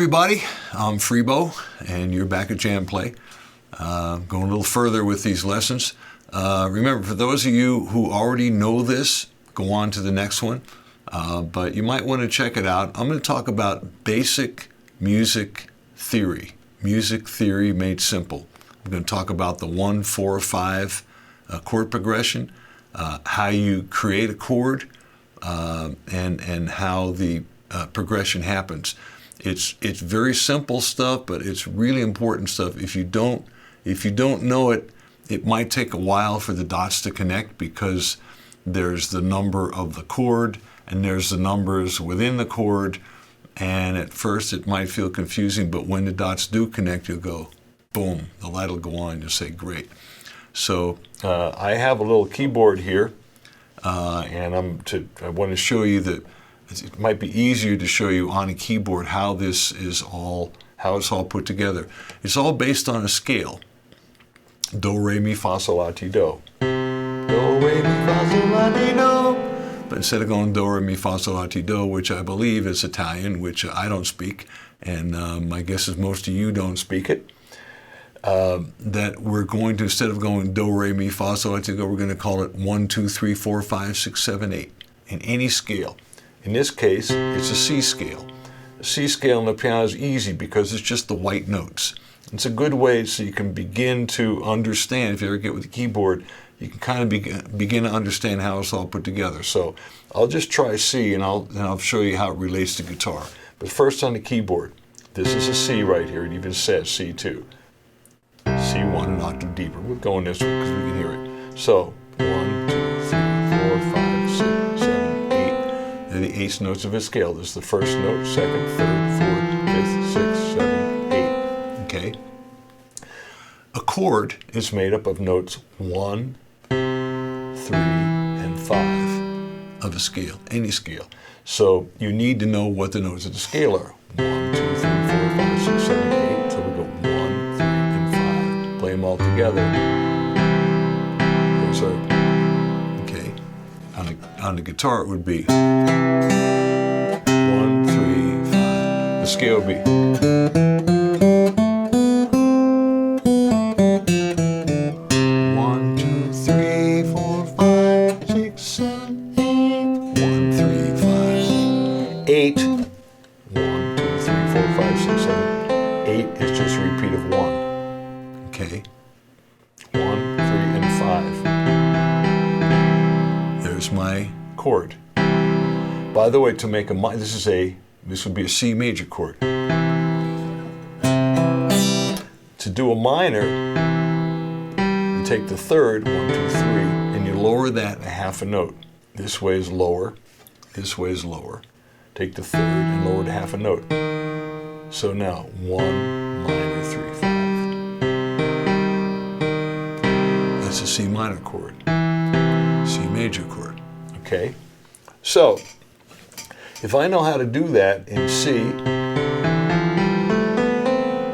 everybody, I'm Freebo, and you're back at JamPlay. Going a little further with these lessons. Remember, for those of you who already know this, go on to the next one. But you might want to check it out. I'm going to talk about basic music theory made simple. I'm going to talk about the 1, 4, 5 chord progression, how you create a chord, and how the progression happens. It's very simple stuff, but it's really important stuff. If you don't know it, it might take a while for the dots to connect because there's the number of the chord and there's the numbers within the chord, and at first it might feel confusing, but when the dots do connect, you'll go, boom, the light will go on, you'll say, great. So I have a little keyboard here, and I want to show you that it might be easier to show you on a keyboard how it's all put together. It's all based on a scale. Do, re, mi, fa, sol, la, ti, do. Do, re, mi, fa, sol, la, ti, do. But instead of going do, re, mi, fa, sol, la, ti, do, which I believe is Italian, which I don't speak, and my guess is most of you don't speak it, that we're going to, instead of going do, re, mi, fa, sol, la, ti, do, we're going to call it 1, 2, 3, 4, 5, 6, 7, 8 in any scale. In this case, it's a C scale. A C scale on the piano is easy because it's just the white notes. It's a good way so you can begin to understand, if you ever get with the keyboard, you can kind of begin to understand how it's all put together. So I'll just try C and I'll show you how it relates to guitar. But first on the keyboard, this is a C right here. It even says C2. C1 an octave deeper. We're going this way because we can hear it. So 1, 2, 3, 4, 5, 6, 7, 8. They're the eighth notes of a scale. This is the first note, second, third, fourth, fifth, sixth, seventh, eighth. Okay? A chord is made up of notes 1, 3, and 5 of a scale, any scale. So you need to know what the notes of the scale are. 1, 2, 3, 4, 5, 6, 7, 8. So we go 1, 3, and 5. Play them all together. Those are, okay. On the guitar it would be 1, 3, 5. The scale would be 1, 2, 3, 4, 5, 6, 7, 8. 1, 3, 5, 8. 1, 2, 3, 4, 5, 6, 7. 8 is just a repeat of 1. Okay. 1, 3, and 5. There's my chord. By the way, to make a minor, this would be a C major chord. To do a minor, you take the third, 1, 2, 3, and you lower that a half a note. This way is lower, this way is lower. Take the third and lower it a half a note. So now 1 minor 3 5. That's a C minor chord, C major chord. Okay, so if I know how to do that in C,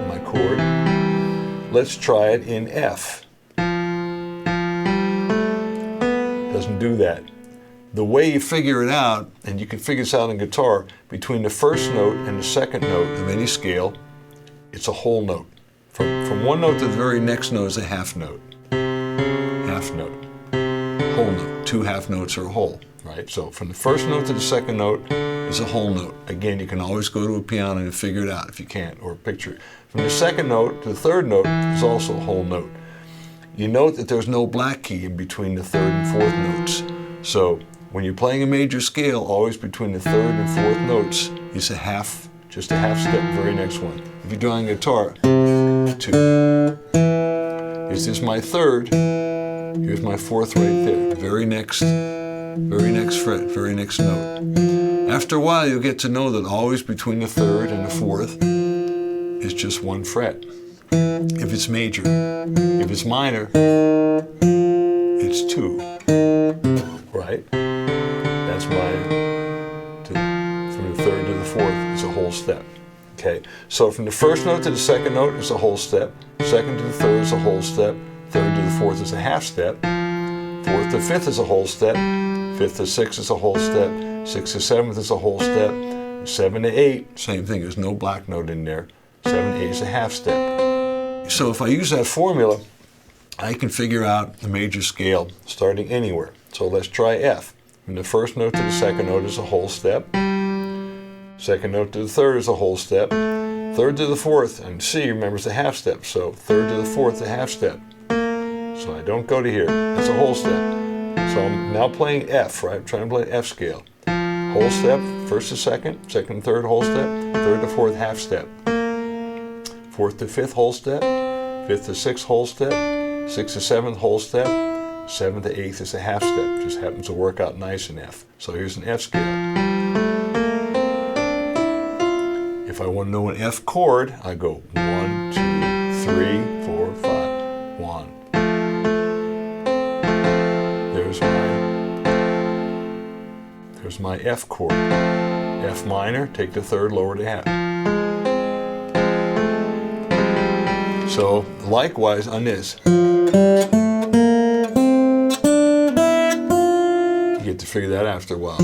my chord, let's try it in F. Doesn't do that. The way you figure it out, and you can figure this out in guitar, between the first note and the second note of any scale, it's a whole note. From one note to the very next note is a half note. Half note. Whole note. 2 half notes are a whole, right? So from the first note to the second note is a whole note. Again, you can always go to a piano and figure it out if you can't, or picture it. From the second note to the third note is also a whole note. You note that there's no black key in between the third and fourth notes. So when you're playing a major scale, always between the third and fourth notes is just a half step, very next one. If you're doing guitar, 2. Is this my third? Here's my fourth right there. Very next fret, very next note. After a while, you'll get to know that always between the third and the fourth is just 1 fret. If it's major. If it's minor, it's 2. Right? That's from the third to the fourth is a whole step. Okay, so from the first note to the second note is a whole step. Second to the third is a whole step. Third to the fourth is a half step. Fourth to fifth is a whole step. Fifth to sixth is a whole step. Sixth to seventh is a whole step. 7 to 8, same thing, there's no black note in there. 7 to 8 is a half step. So if I use that formula, I can figure out the major scale starting anywhere. So let's try F. From the first note to the second note is a whole step. Second note to the third is a whole step. Third to the fourth, and C, remember, is a half step. So third to the fourth, a half step. So I don't go to here. That's a whole step. So I'm now playing F, right? I'm trying to play F scale. Whole step, first to second, second to third, whole step, third to fourth, half step. Fourth to fifth, whole step, fifth to sixth, whole step, sixth to seventh, whole step, seventh to eighth is a half step. Just happens to work out nice in F. So here's an F scale. If I want to know an F chord, I go 1, 2, 3, 4, 5, 1. There's my F chord. F minor, take the third, lower to half. So likewise on this. You get to figure that after a while.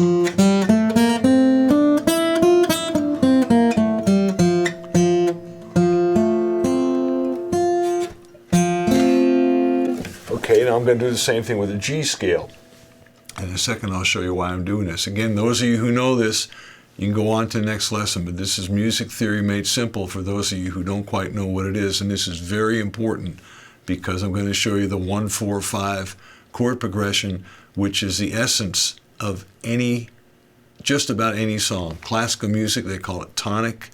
Okay, now I'm going to do the same thing with a G scale. In a second, I'll show you why I'm doing this. Again, those of you who know this, you can go on to the next lesson, but this is music theory made simple for those of you who don't quite know what it is, and this is very important because I'm going to show you the 1-4-5 chord progression, which is the essence of just about any song. Classical music, they call it tonic,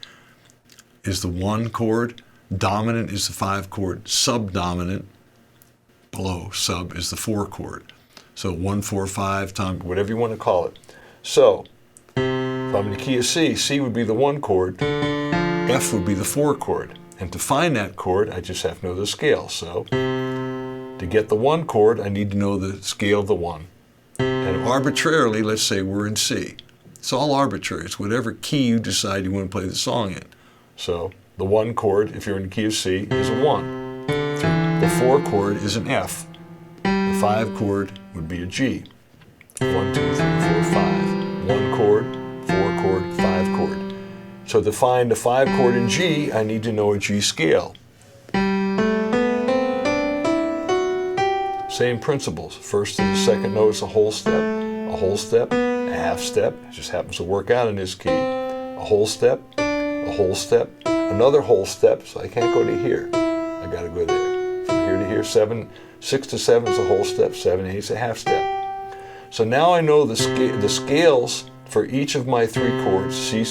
is the 1 chord, dominant is the 5 chord, subdominant, below sub is the 4 chord. So 1-4-5 tonic, whatever you want to call it. So if I'm in the key of C, C would be the 1 chord, F would be the 4 chord. And to find that chord, I just have to know the scale. So to get the 1 chord, I need to know the scale of the 1. And arbitrarily, let's say we're in C. It's all arbitrary. It's whatever key you decide you want to play the song in. So the 1 chord, if you're in the key of C, is a 1. The 4 chord is an F. The 5 chord would be a G. 1, 2, 3, 4, 5. 1 chord, 4 chord, 5 chord. So to find the 5 chord in G, I need to know a G scale. Same principles. First to the second note is a whole step, a half step. It just happens to work out in this key. A whole step, another whole step, so I can't go to here. I got to go there. From here to here, 6 to 7 is a whole step, 7 to 8 is a half step. So now I know the scales for each of my 3 chords, C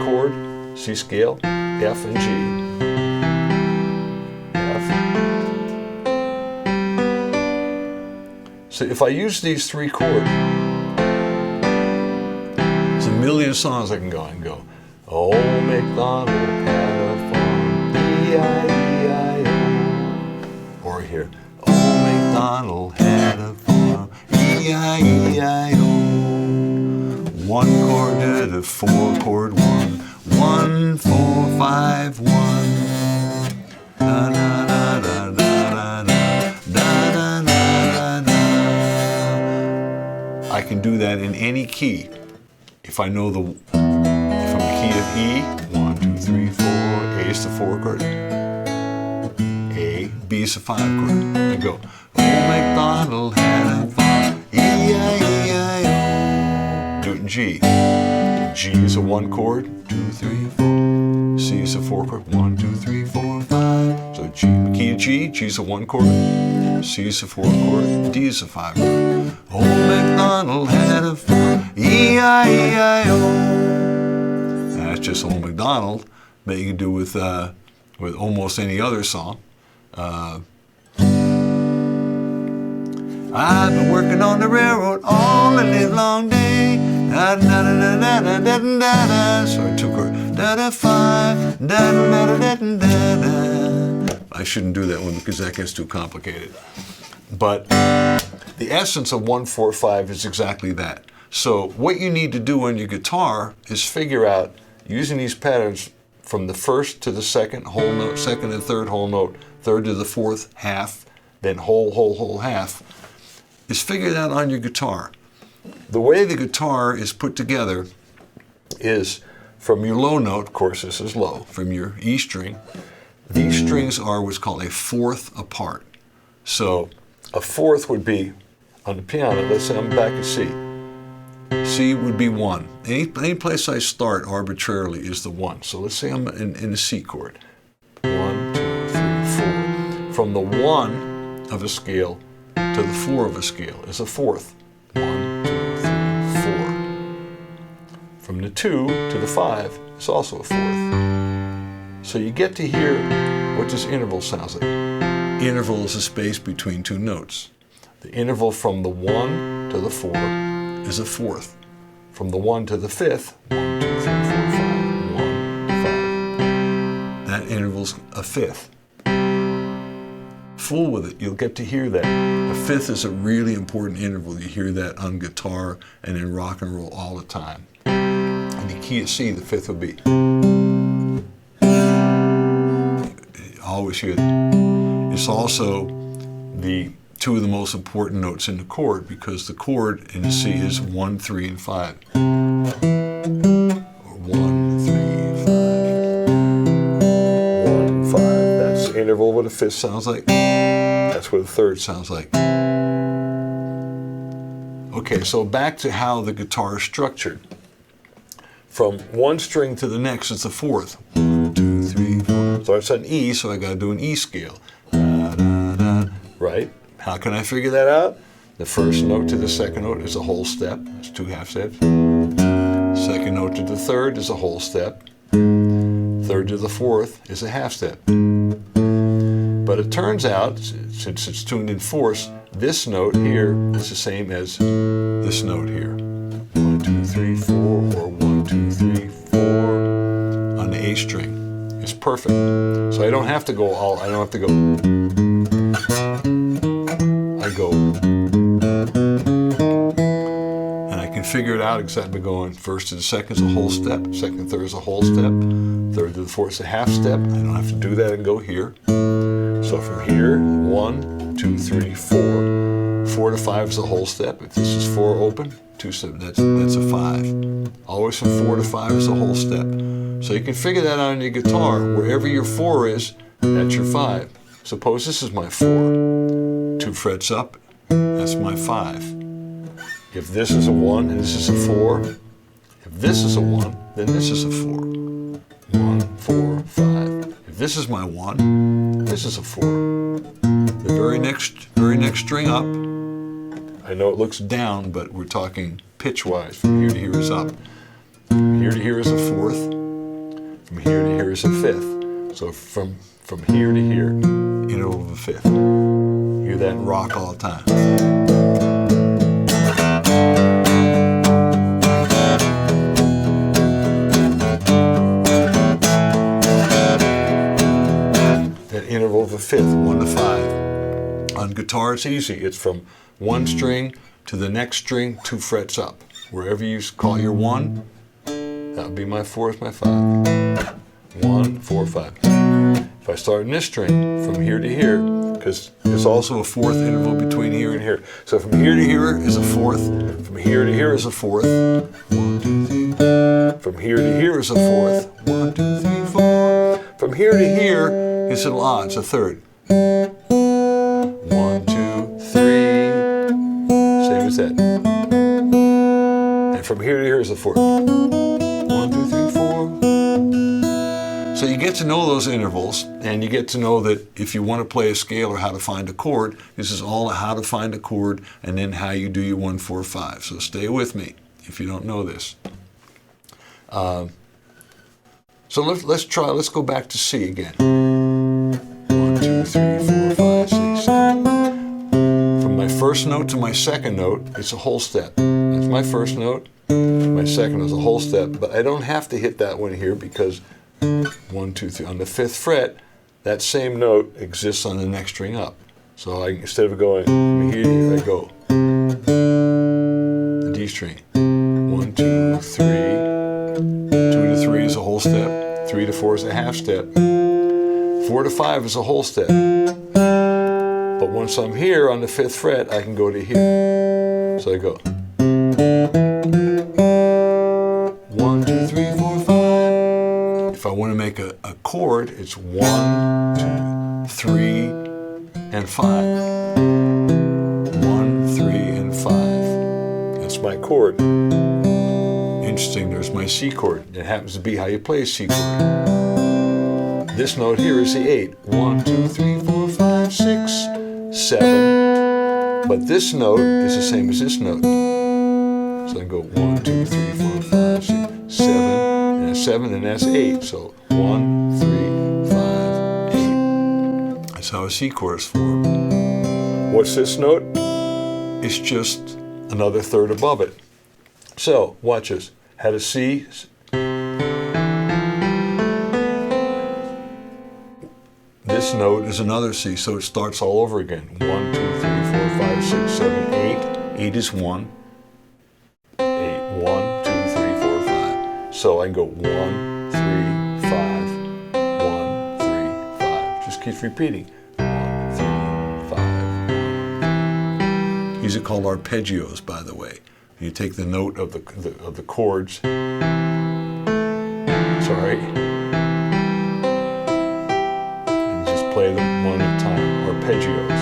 chord, C scale, F and G. F. So if I use these 3 chords, there's a million songs I can go. Oh, MacDonald had a farm, E-I-E-I-O. Or here, oh, MacDonald had a farm, E-I-E-I-O. 1 chord to the 4 chord 1, 1, 4, 5, 1. Da da da da da da da da da da. I can do that in any key. If I know if I'm the key of E, 1, 2, 3, 4, A is the 4 chord, A, B is the 5 chord. I go, oh, MacDonald had a farm, E-I-E-I-O. Do it in G. G is a 1 chord, 2, 3, 4. C is a 4 chord, 1, 2, 3, 4, 5. So G, key of G, G is a 1 chord, C is a 4 chord, D is a 5 chord. Oh, MacDonald had a farm, E-I-E-I-O. That's just Old MacDonald, that you can do with almost any other song. I've been working on the railroad all the livelong day. Da da da da da da da da da. Sorry, 2 chords. Da da 5. Da da da da da da da. I shouldn't do that one because that gets too complicated. But the essence of 1-4-5 is exactly that. So what you need to do on your guitar is figure out, using these patterns from the first to the second whole note, second and third whole note, third to the fourth half, then whole half, is figured out on your guitar. The way the guitar is put together is from your low note, of course this is low, from your E string, these strings are what's called a fourth apart. So a fourth would be, on the piano, let's say I'm back at C. C would be 1. Any place I start arbitrarily is the 1. So let's say I'm in a C chord. 1, 2, 3, 4. From the 1 of a scale to the 4 of a scale is a fourth. 1, 2, 3, 4. From the 2 to the 5 is also a fourth. So you get to hear what this interval sounds like. Interval is a space between two notes. The interval from the 1 to the 4 is a fourth. From the 1 to the 5th, 1, 2, 3, 4, 5, 1, 5. That interval's a fifth. Fool with it, you'll get to hear that. A fifth is a really important interval. You hear that on guitar and in rock and roll all the time. In the key of C, the fifth would be. You always hear that. It's also the two of the most important notes in the chord, because the chord in the C is 1, 3, and 5. Or 1, 3, 5. 1, 5. That's the interval what a fifth sounds like. That's what a third sounds like. Okay, so back to how the guitar is structured. From one string to the next, it's a fourth. 1, 2, 3, 4. Starts on E, so I got to do an E scale. Da, da, da. Right? How can I figure that out? The first note to the second note is a whole step. That's 2 half steps. Second note to the third is a whole step. Third to the fourth is a half step. But it turns out, since it's tuned in fourths, this note here is the same as this note here. 1, 2, 3, 4, or 1, 2, 3, 4 on the A string. It's perfect. So I don't have to go all, I don't have to go. I go, and I can figure it out exactly going first to the second is a whole step, second and third is a whole step, third to the fourth is a half step. I don't have to do that and go here. So from here, 1, 2, 3, 4. 4 to 5 is a whole step. If this is 4 open, 2 step, that's a 5. Always from 4 to 5 is a whole step. So you can figure that out on your guitar. Wherever your 4 is, that's your 5. Suppose this is my 4. 2 frets up, that's my 5. If this is a 1 and this is a 4, if this is a 1, then this is a 4. 1, 4, 5. If this is my 1, this is a 4. The very next string up, I know it looks down, but we're talking pitch-wise. From here to here is up. From here to here is a fourth. From here to here is a fifth. So from here to here, interval of a fifth. Hear that in rock all the time. That interval of a fifth, 1 to 5. On guitar, it's easy. It's from one string to the next string, 2 frets up. Wherever you call your 1, that would be my 4 is my 5. 1, 4, 5. If I start in this string, from here to here, because there's also a fourth interval between here and here. So from here to here is a fourth. From here to here is a fourth. 1, 2, 3. From here to here is a fourth. 1, 2, 3, 4. From here to here is an odd, it's a third. 1, 2, 3. Same as that. And from here to here is a fourth. 1, 2, 3, 4. So you get to know those intervals, and you get to know that if you want to play a scale or how to find a chord, this is all how to find a chord and then how you do your 1, 4, 5. So stay with me if you don't know this. So let's go back to C again. 1, 2, 3, 4, 5, 6, 7. From my first note to my second note, it's a whole step. That's my first note. My second is a whole step, but I don't have to hit that one here because 1, 2, 3. On the 5th fret, that same note exists on the next string up. So instead of going from here to here, I go the D string. 1, 2, 3. 2 to 3 is a whole step. 3 to 4 is a half step. 4 to 5 is a whole step. But once I'm here on the 5th fret, I can go to here. So I go 1, 2, 3. if I want to make a chord, it's 1, 2, 3, and 5. 1, 3, and 5. That's my chord. Interesting, there's my C chord. It happens to be how you play a C chord. This note here is the 8. 1, 2, 3, 4, 5, 6, 7. But this note is the same as this note. So I go 1, 2, 3, 4, 5, 6, 7, and that's 7, and that's 8. So 1, 3, 5, 8. That's how a C chord is formed. What's this note? It's just another third above it. So watch this. Had a C. This note is another C, so it starts all over again. 1, 2, 3, 4, 5, 6, 7, 8. 8 is 1. 8, 1, 2, 3, 4, 5. So I can go 1, 3, 5, 1, 3, 5. Just keeps repeating. 1, 3, 5. These are called arpeggios, by the way. You take the note of the chords. Sorry. Play them one at a time, arpeggios.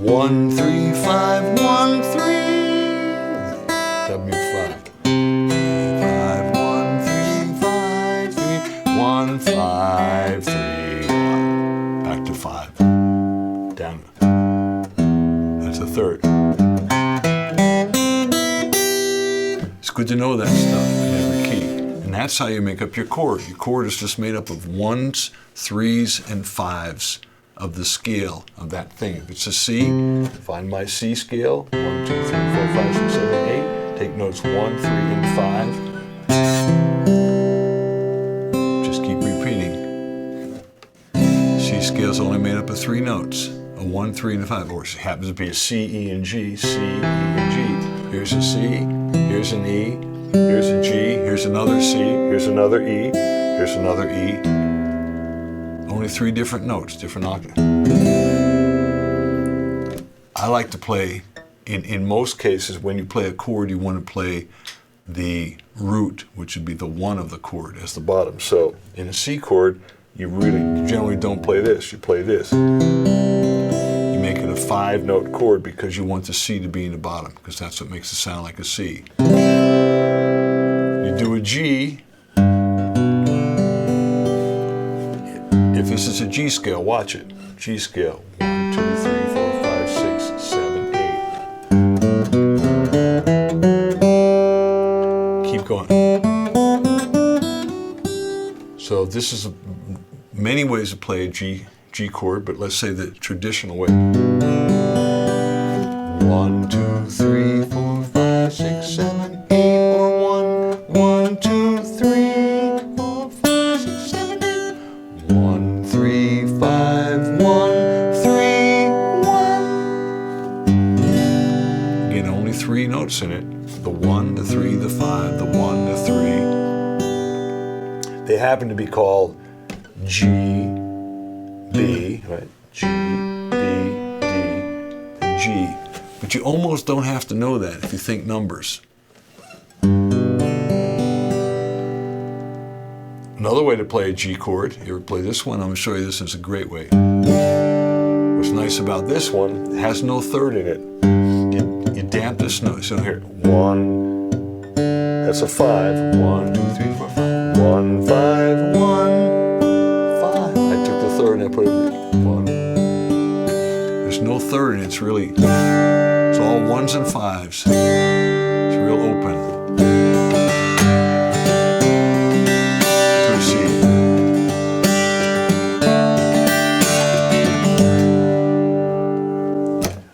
One, 3, 5, 1, 3. W5. 5, 1, 3, 5, 3. 1, 5, 3. Back to 5. Down. A third. It's good to know that stuff in every key. And that's how you make up your chord. Your chord is just made up of 1s, 3s, and 5s of the scale of that thing. If it's a C, find my C scale. 1, 2, 3, 4, 5, 6, 7, 8. Take notes 1, 3, and 5. Just keep repeating. C scale is only made up of 3 notes. A 1, 3, and a 5, or it happens to be a C, E, and G, C, E, and G. Here's a C, here's an E, here's a G, here's another C, here's another E, here's another E. Only 3 different notes, different octaves. I like to play, in most cases, when you play a chord, you want to play the root, which would be the 1 of the chord, as the bottom. So in a C chord, you generally don't play this, you play this. Make it a 5-note chord because you want the C to be in the bottom, because that's what makes it sound like a C. You do a G. If this is a G scale, watch it. G scale. 1, 2, 3, 4, 5, 6, 7, 8. Keep going. So this is many ways to play a G chord, but let's say the traditional way. 1, 2, 3, 4, 5, 6, 7, 8, or 1, 2, 3, 4, 5, 6, 7, 8. 1, 3, 5, 1, 3, 1. Again, only 3 notes in it. The 1, the 3, the 5, the 1, the 3. They happen to be called G, B, right? G, B, D, and G. But you almost don't have to know that if you think numbers. Another way to play a G chord, you ever play this one? I'm going to show you this, it's a great way. What's nice about this one, it has no third in it. You damp this note. So here, 1, that's a 5. 1, 2, 3, 4, 5. 1, 5, 1. Third, and I put it 1. There's no third, and it's really, it's all 1s and 5s. It's real open. To a C.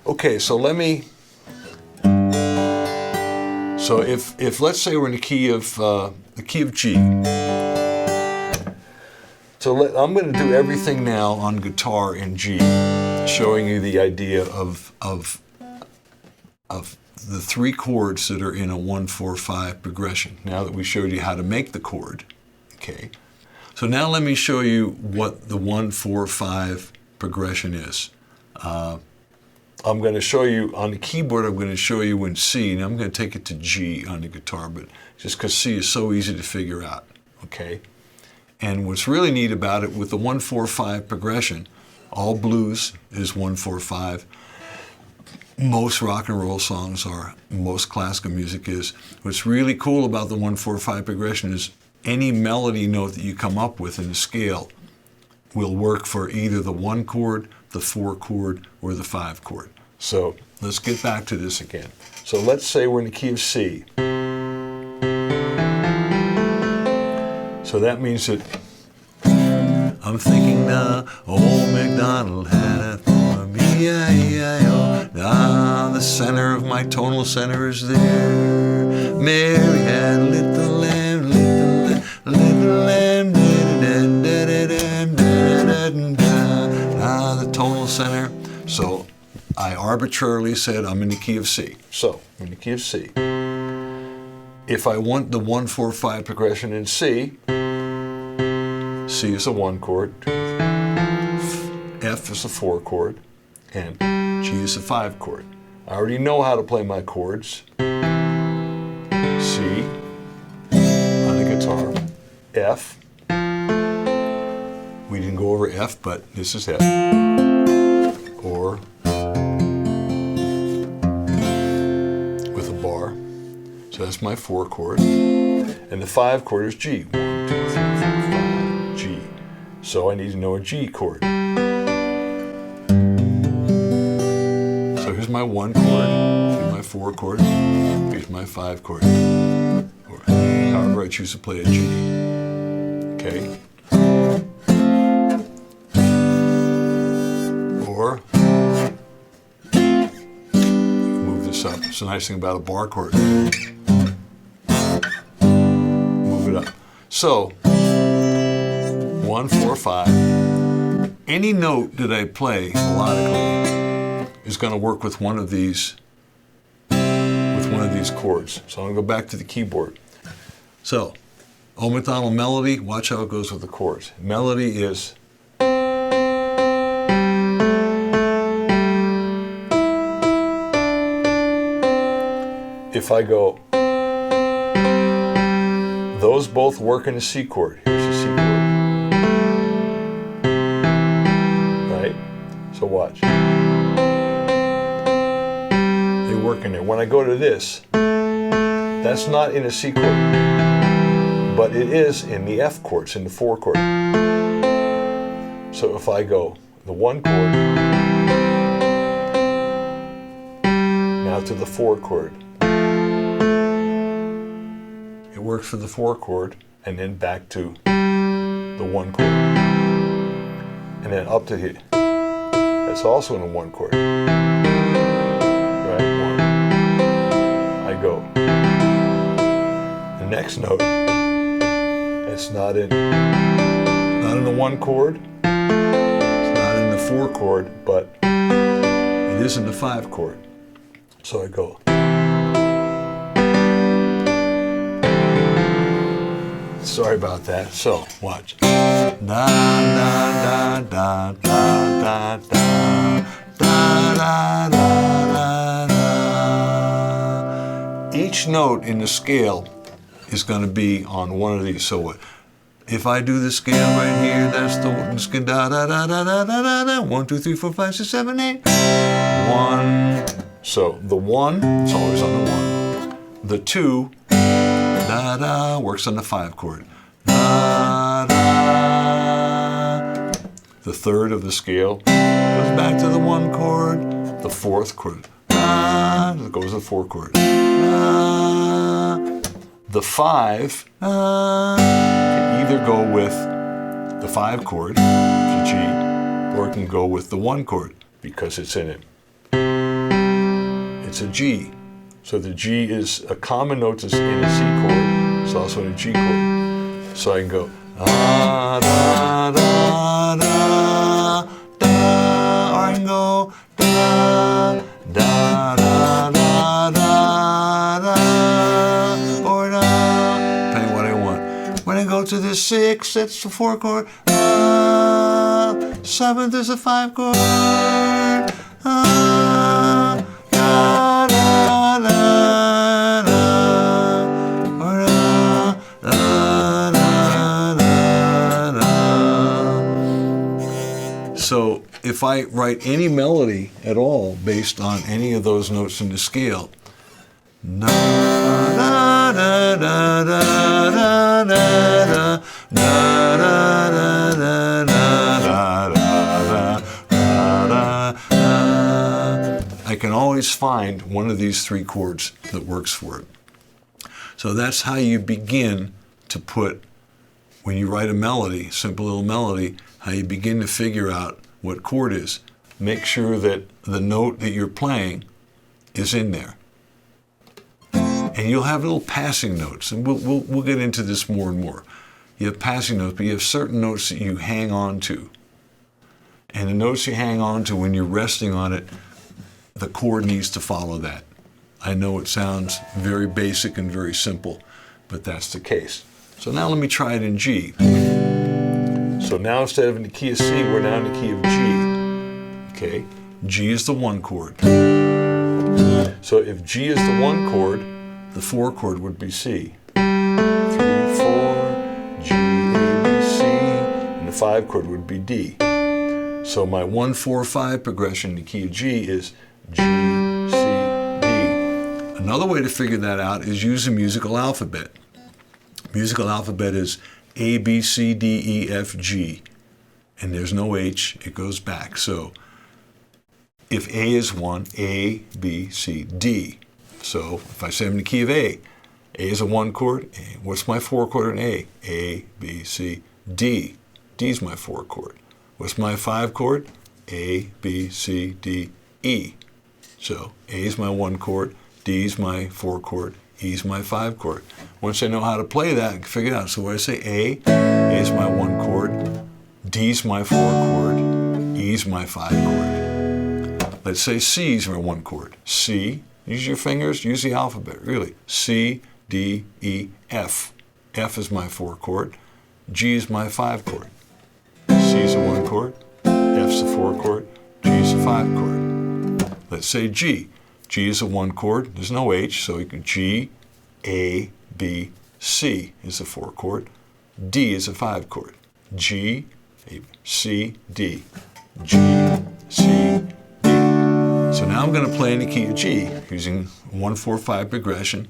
Okay, so let me. So if let's say we're in the key of G. So I'm going to do everything now on guitar in G, showing you the idea of the 3 chords that are in a 1, 4, 5 progression. Now that we showed you how to make the chord, okay, So now let me show you what the 1-4-5 progression is. I'm going to show you on the keyboard, I'm going to show you in C, and I'm going to take it to G on the guitar, but just because C is so easy to figure out, okay? And what's really neat about it, with the 1-4-5 progression, all blues is 1-4-5. Most rock and roll songs are, most classical music is. What's really cool about the 1-4-5 progression is any melody note that you come up with in the scale will work for either the 1 chord, the 4 chord, or the 5 chord. So let's get back to this again. So let's say we're in the key of C. So that means that I'm thinking now, old MacDonald had it for me, E-I-E-I-O. Now the center of my tonal center is there. Mary had a little lamb, little lamb, the tonal center. So I arbitrarily said I'm in the key of C. So I'm in the key of C. If I want the 1-4-5 progression in C, C is a 1 chord, F is a 4 chord, and G is a 5 chord. I already know how to play my chords. C on the guitar, F. We didn't go over F, but this is F. Or with a bar. So that's my 4 chord. And the 5 chord is G. 1, 2, 3, 4, 5, G. So I need to know a G chord. So here's my 1 chord, here's my 4 chord, here's my 5 chord. Or however I choose to play a G. Okay? Or move this up. It's a nice thing about a bar chord. Move it up. So 1-4-5. Any note that I play melodically is going to work with one of these chords. So I'm going to go back to the keyboard. So, Old MacDonald melody, watch how it goes with the chords. Melody is if I go, those both work in a C chord. Here's a C chord. Right? So watch. They work in there. When I go to this, that's not in a C chord, but it is in the F chord, it's in the 4 chord. So if I go the 1 chord, now to the 4 chord, it works for the 4 chord, and then back to the 1 chord, and then up to here. That's also in a 1 chord. Right, 1. I go. The next note, it's not in the 1 chord, it's not in the 4 chord, but it is in the 5 chord. So I go. Sorry about that. So watch. Da da da da da da da da da da. Each note in the scale is going to be on one of these. So what? If I do the scale right here, that's the da da da da da da da. 1, 2, 3, 4, 5, 6, 7, 8. 1. So the 1, it's always on the 1. The 2, da da, works on the 5 chord. Da da. The 3rd of the scale goes back to the 1 chord. The 4th chord, da, goes to the 4 chord. Da. The 5 can either go with the 5 chord, the G, or it can go with the 1 chord because it's in it. It's a G. So the G is a common note that's in a C chord. It's also in a G chord. So I can go da da da da da, or I can go da da da da da da, or da, depending on what I want. When I go go to the 6th, that's the 4 chord. 7th is a 5 chord. Da, da, da, da, or da, da, da, da. So if I write any melody at all based on any of those notes in the scale, da, da, da, da, da, da, da, da, da, I can always find one of these 3 chords that works for it. So that's how you begin to put, when you write a melody, simple little melody, how you begin to figure out what chord is. Make sure that the note that you're playing is in there. And you'll have little passing notes, and we'll get into this more and more. You have passing notes, but you have certain notes that you hang on to. And the notes you hang on to, when you're resting on it, the chord needs to follow that. I know it sounds very basic and very simple, but that's the case. So now let me try it in G. So now instead of in the key of C, we're now in the key of G. Okay, G is the 1 chord. So if G is the 1 chord, the 4 chord would be C. 3, 4, G, A, B, C, and the 5 chord would be D. So my 1, 4, 5 progression in the key of G is G, C, D. Another way to figure that out is use a musical alphabet. Musical alphabet is A, B, C, D, E, F, G. And there's no H, it goes back. So if A is 1, A, B, C, D. So if I say I'm in the key of A is a 1 chord. What's my 4 chord in A? A, B, C, D. D is my 4 chord. What's my 5 chord? A, B, C, D, E. So A is my 1 chord, D is my 4 chord, E is my 5 chord. Once I know how to play that, I can figure it out. So when I say A is my 1 chord, D is my 4 chord, E is my 5 chord. Let's say C is my 1 chord. C, use your fingers, use the alphabet, really. C, D, E, F. F is my 4 chord, G is my 5 chord. C is a 1 chord, F's a 4 chord, G is a 5 chord. Let's say G. G is a 1 chord, there's no H, so you can G, A, B, C is a 4 chord, D is a 5 chord. G, A, C, D. G, C, D. So now I'm going to play in the key of G using 1, 4, 5 progression.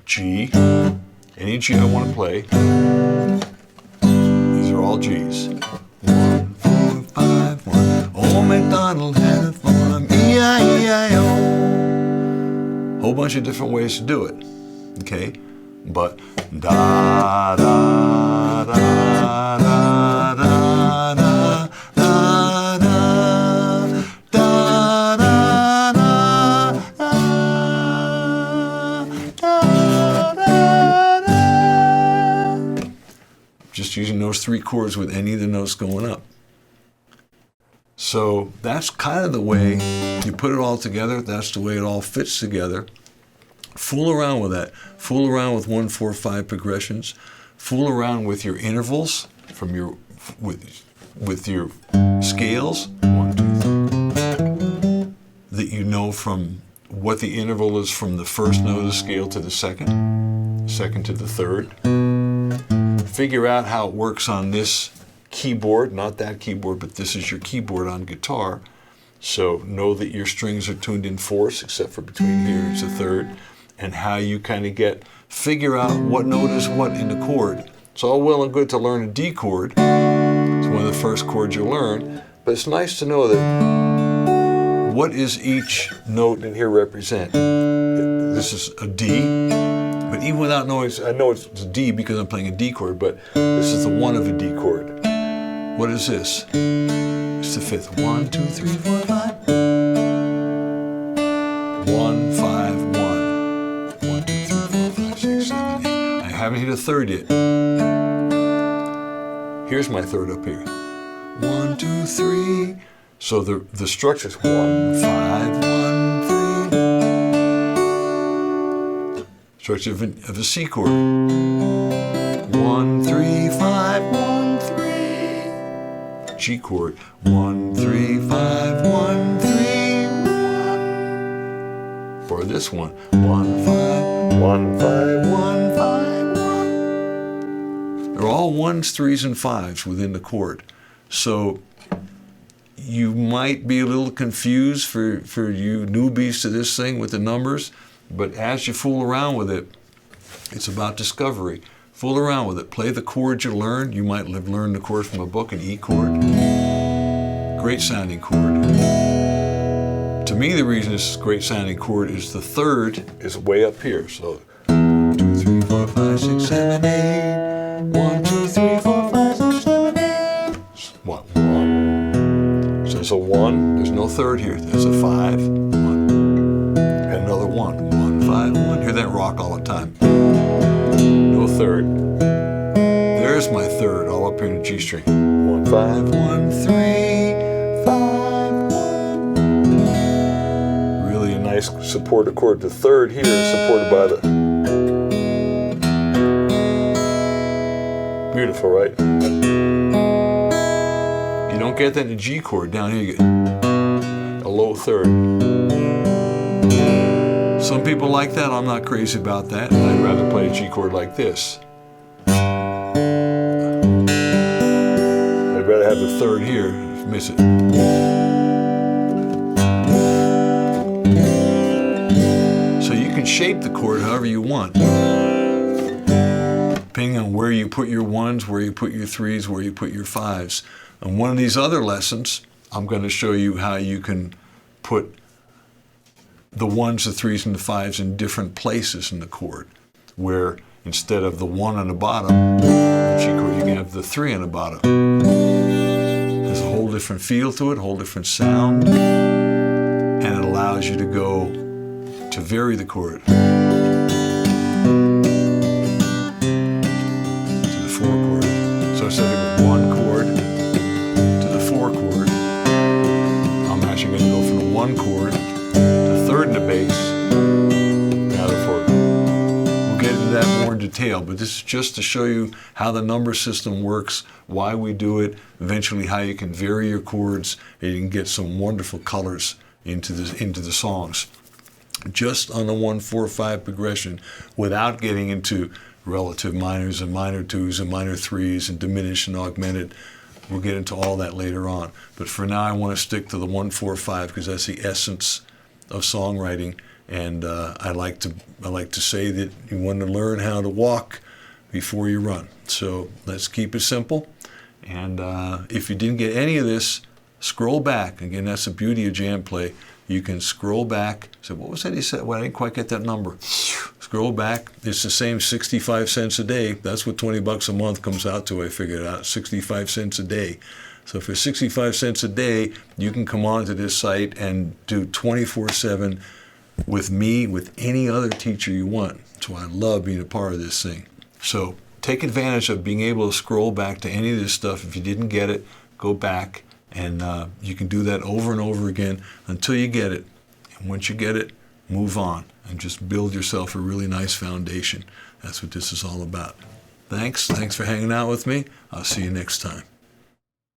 G, any G I want to play. These are all G's. 1, 4, 5, 1. Oh, MacDonald had a farm, E-I-E-I-O. Whole bunch of different ways to do it, okay? But da da da da da da da da da da. Just using those 3 chords with any of the notes going up. So that's kind of the way you put it all together. That's the way it all fits together. Fool around with that. Fool around with 1, 4, 5 progressions. Fool around with your intervals from your with your scales. 1, 2, 3. That you know from what the interval is from the first note of the scale to the second to the third. Figure out how it works on this keyboard, not that keyboard, but this is your keyboard on guitar. So know that your strings are tuned in fourths, except for between here is a third, and how you kind of figure out what note is what in the chord. It's all well and good to learn a D chord. It's one of the first chords you'll learn, but it's nice to know that what is each note in here represent. This is a D, but even without knowing, I know it's a D because I'm playing a D chord, but this is the 1 of a D chord. What is this? It's the 5th. 1, 2, 3, 4, 5. 1, 5, 1. 1, 2, 3, 4, 5, 6, 7, 8. I haven't hit a third yet. Here's my third up here. 1, 2, 3. So the structure is 1, 5, 1, 3. Structure of a C chord. 1, 1, 3, 5, 1, 3. G chord. 1, 3, 5, 1, 3, 1. For this one. 1, 5, 1, 5, 1, 5, 1. They're all 1s, 3s, and 5s within the chord. So you might be a little confused for you newbies to this thing with the numbers, but as you fool around with it, it's about discovery. Fool around with it. Play the chords you learned. You might have learned the chord from a book, an E chord. Great sounding chord. To me, the reason it's a great sounding chord is the third is way up here. So 2, 3, 4, 5, 6, 7, 8. 1, 2, 3, 4, 5, 6, 7, 8. 1. So there's a 1. There's no third here. There's a 5. 1. And another 1. 1, 5, 1. Hear that rock all the time. No third. There's my third, all up here in the G string. 1, 5, 1, 3, 5, 1. Really a nice supported chord. The third here is supported by the. Beautiful, right? You don't get that in the G chord. Down here you get a low third. Some people like that. I'm not crazy about that. I'd rather play a G chord like this. I'd rather have the third here. Miss it. So you can shape the chord however you want, depending on where you put your 1s, where you put your 3s, where you put your 5s. On one of these other lessons, I'm going to show you how you can put the 1s, the 3s, and the 5s in different places in the chord, where instead of the 1 on the bottom, the G chord, you can have the 3 on the bottom. There's a whole different feel to it, a whole different sound, and it allows you to go to vary the chord to the 4 chord. So instead of 1 chord to the 4 chord, I'm actually going to go from the 1 chord, the third in the bass, now the 4. We'll get into that more in detail, but this is just to show you how the number system works, why we do it, eventually how you can vary your chords, and you can get some wonderful colors into the songs. Just on the 1, 4, 5 progression, without getting into relative minors and minor 2s and minor 3s and diminished and augmented. We'll get into all that later on. But for now, I want to stick to the 1, 4, 5 because that's the essence of songwriting. And I like to say that you want to learn how to walk before you run. So let's keep it simple. And if you didn't get any of this, scroll back. Again, that's the beauty of JamPlay. You can scroll back. So what was that he said? Well, I didn't quite get that number. Scroll back. It's the same 65 cents a day. That's what $20 a month comes out to. I figured out 65 cents a day. So for 65 cents a day, you can come onto this site and do 24/7 with me, with any other teacher you want. So I love being a part of this thing. So take advantage of being able to scroll back to any of this stuff. If you didn't get it, go back. And you can do that over and over again until you get it. And once you get it, move on and just build yourself a really nice foundation. That's what this is all about. Thanks for hanging out with me. I'll see you next time.